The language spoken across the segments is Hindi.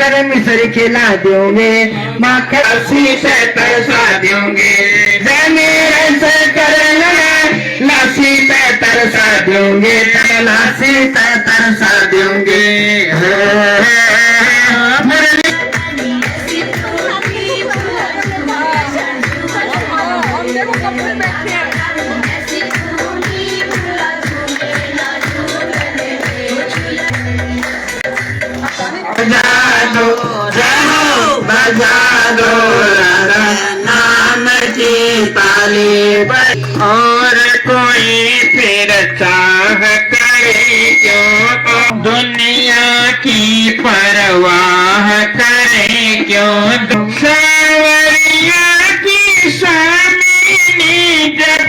कर मिसरी खिला दोगे, माखन लस्सी से तरसा दोगे, जमीन से करना लस्सी से तरसा दोगे, लस्सी से तरसा दोगे। बजा दो राधा नाम की ताली, और कोई फिर चाह करे क्यों, दुनिया की परवाह करे क्यों, सावरिया की स्वामिनी जब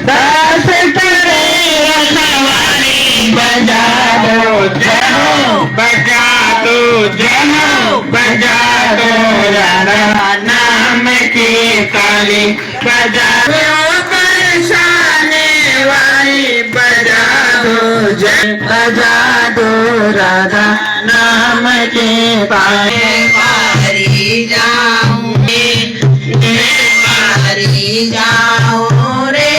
दास करे सवारी, बजा दो जनो, बजा दो जनो, बजा दो राधा नाम की ताली, बजा दो बरसाने वाली, बजा दो जन, बजा दो राधा नाम की ताली। मारी जाऊंगी, मारी जाऊं रे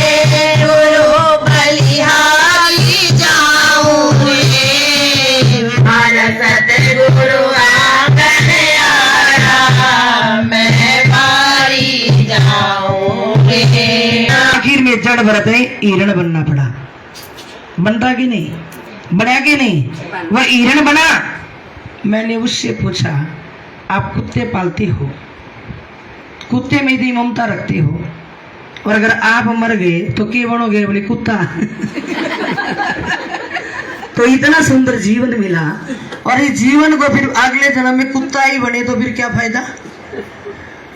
गुरु बलिहारी जाऊं रे, हमारा सतगुरु आंगन आया, मैं मारी जाऊं रे। आखिर में जड़ भरत है ईरण बनना पड़ा। बनता कि नहीं, बना कि नहीं, वह ईरण बना। मैंने उससे पूछा आप कुत्ते पालते हो, कुत्ते में इतनी ममता रखते हो, और अगर आप मर गए तो क्या बनोगे? बोले कुत्ता। तो इतना सुंदर जीवन मिला, और इस जीवन को फिर अगले जन्म में कुत्ता ही बने तो फिर क्या फायदा?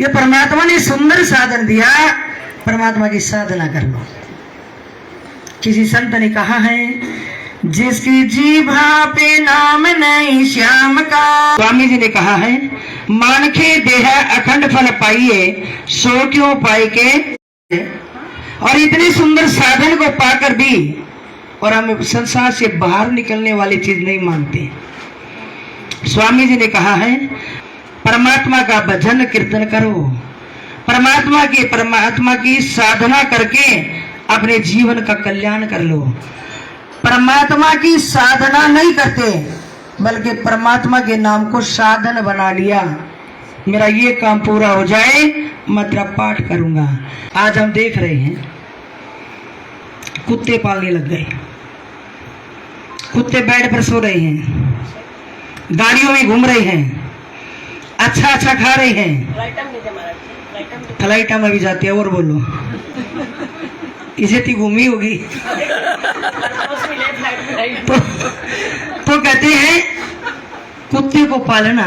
ये परमात्मा ने सुंदर साधन दिया, परमात्मा की साधना कर लो। किसी संत ने कहा है जिसकी जीभा पे नाम नहीं श्याम का, स्वामी जी ने कहा है मानखे देह अखंड फल पाइए, सो क्यों पाए के। और इतने सुंदर साधन को पाकर भी और हम संसार से बाहर निकलने वाली चीज नहीं मानते। स्वामी जी ने कहा है परमात्मा का भजन कीर्तन करो, परमात्मा की साधना करके अपने जीवन का कल्याण कर लो। परमात्मा की साधना नहीं करते बल्कि परमात्मा के नाम को साधन बना लिया, मेरा ये काम पूरा हो जाए मैं तेरा पाठ करूंगा। आज हम देख रहे हैं कुत्ते पालने लग गए, कुत्ते बेड पर सो रहे हैं, गाड़ियों में घूम रहे हैं, अच्छा अच्छा खा रहे हैं, फ्लाइटा में भी जाते हैं। और बोलो इसे ती घूमी होगी। तो कहते हैं कुत्ते को पालना,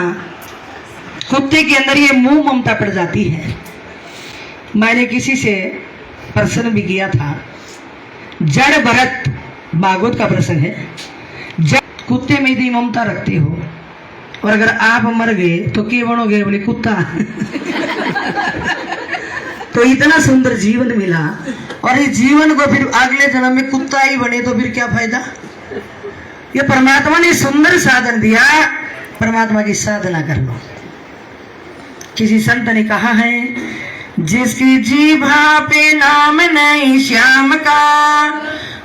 कुत्ते के अंदर ये मोह ममता पड़ जाती है। मैंने किसी से प्रश्न भी किया था, जड़ भरत भागवत का प्रसंग है, जब कुत्ते में इतनी ममता रखते हो और अगर आप मर गए तो क्या बनोगे? बोले कुत्ता। तो इतना सुंदर जीवन मिला, और इस जीवन को फिर अगले जन्म में कुत्ता ही बने तो फिर क्या फायदा? ये परमात्मा ने सुंदर साधन दिया, परमात्मा की साधना कर लो। किसी संत ने कहा है जिसकी जीभा पे नाम नहीं श्याम का,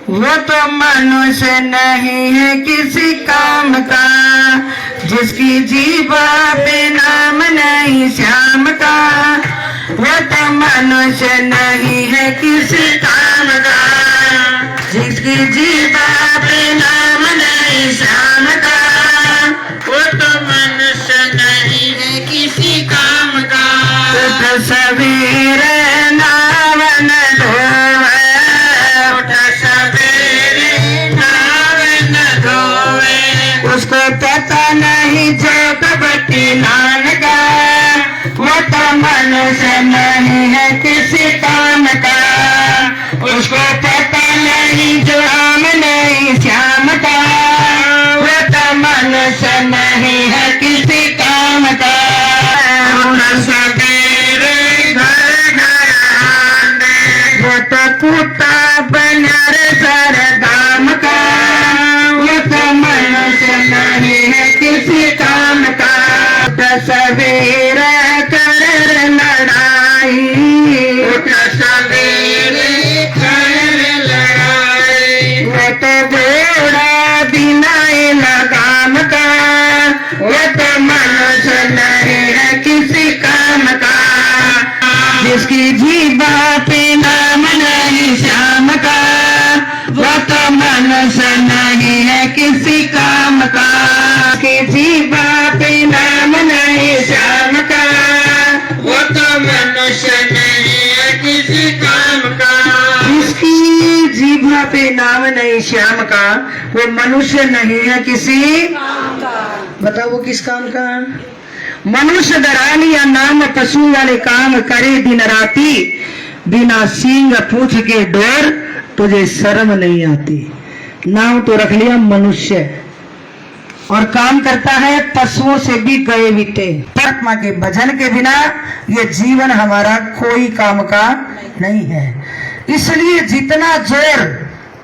वो तो मनुष्य नहीं है किसी काम का। जिसकी जीभा पे नाम नहीं श्याम का, वो तो मनुष्य नहीं है किसी काम का। जिसकी जीभा पे नाम नहीं श्याम का, वो तो मनुष्य नहीं है किसी काम का। उठ सवेरे नावन धोवे, उठ सवेरे नावन धोवे, उसको पता नहीं जो कबड्डी नान का, वो तो मनुष्य नहीं है किसी काम का। उसको पता नहीं जो हम नहीं श्याम का, वो तो मनुष्य नहीं है किसी काम का। सवेरे घर घर आने, वो तो कुत्ता बना रे सारे दाम का, वो तो मनुष्य नहीं है किसी काम का। घोड़ा बिना लगाम का, वो तो मनुष्य नहीं है किसी काम का। जिसकी जीवा पे नाम नहीं श्याम का, वो तो मनुष्य नहीं है किसी काम का। जिसकी जीवा पे नाम नहीं श्याम का, वो तो मनुष्य नहीं है किसी काम का। जिसकी जीवा पे नाम नहीं श्याम का, वो मनुष्य नहीं है किसी काम का। बताओ वो किस काम का? मनुष्य दरानी या नाम पशु वाले काम करे दिन राती, बिना सींग पूछ के डोर तुझे शर्म नहीं आती। नाम तो रख लिया मनुष्य और काम करता है पशुओं से भी गए बीते। परमात्मा के भजन के बिना ये जीवन हमारा कोई काम का नहीं है। इसलिए जितना जोर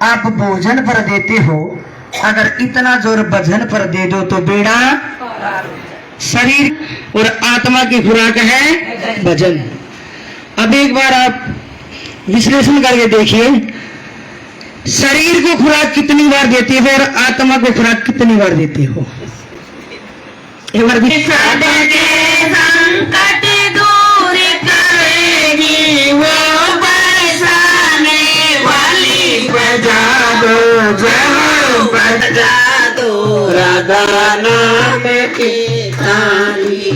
आप भोजन पर देते हो, अगर इतना जोर भजन पर दे दो तो बेड़ा शरीर और आत्मा की खुराक है भजन। अब एक बार आप विश्लेषण करके देखिए, शरीर को खुराक कितनी बार देते हो और आत्मा को खुराक कितनी बार देते हो? एक बार संकट दूर करेगी वो बरसाने वाली, बजा दो जय बजा दो राधा नाम की ताली।